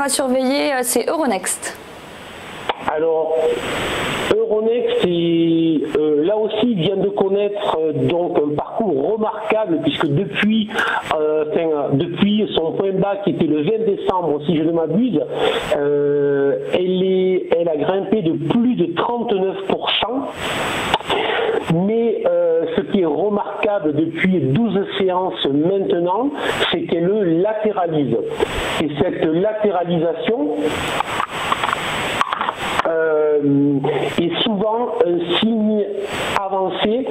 à surveiller, c'est Euronext. Alors, Euronext, là aussi, vient de connaître donc un parcours remarquable puisque depuis son point bas qui était le 20 décembre, si je ne m'abuse, elle a grimpé de plus de 39%. Mais ce qui est remarquable depuis 12 séances maintenant, c'est qu'elle latéralise. Et cette latéralisation est souvent un signe avancé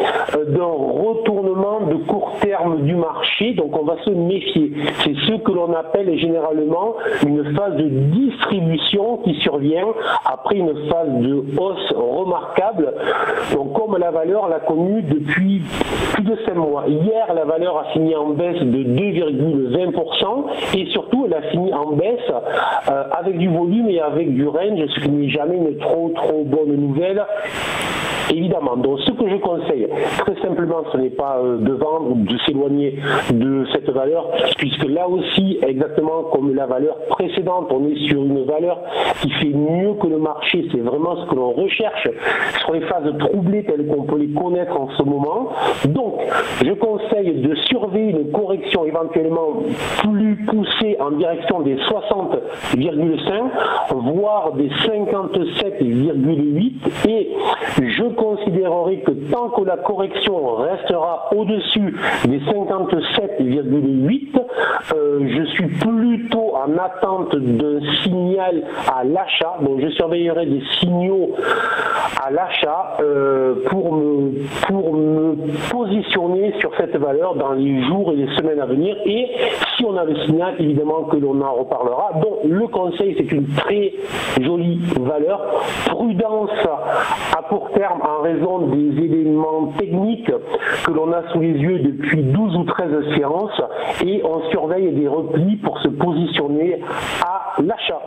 d'un retournement de court terme du marché, donc on va se méfier. C'est ce que l'on appelle généralement une phase de distribution qui survient après une phase de hausse remarquable, donc comme la valeur l'a connue depuis plus de 5 mois. Hier, la valeur a fini en baisse de 2,20% et surtout elle a fini en baisse avec du volume et avec du range, ce qui n'est jamais une trop bonne nouvelle, évidemment. Donc ce que je conseille, très simplement, ce n'est pas de vendre ou de s'éloigner de cette valeur, puisque là aussi, exactement comme la valeur précédente, on est sur une valeur qui fait mieux que le marché, c'est vraiment ce que l'on recherche sur les phases troublées telles qu'on peut les connaître en ce moment. Donc, je conseille de surveiller une correction éventuellement plus poussée en direction des 60,5, voire des 57,8, et je considérerai que tant que la correction restera au-dessus des 57,8, je suis plutôt en attente d'un signal à l'achat. Donc je surveillerai des signaux à l'achat pour me positionner sur cette valeur dans les jours et les semaines à venir. Et si on a le signal, évidemment que l'on en reparlera. Donc le conseil, c'est une très jolie valeur. Prudence à court terme en raison des éléments techniques que l'on a sous les yeux depuis 12 ou 13 séances, et on surveille des replis pour se positionner à l'achat.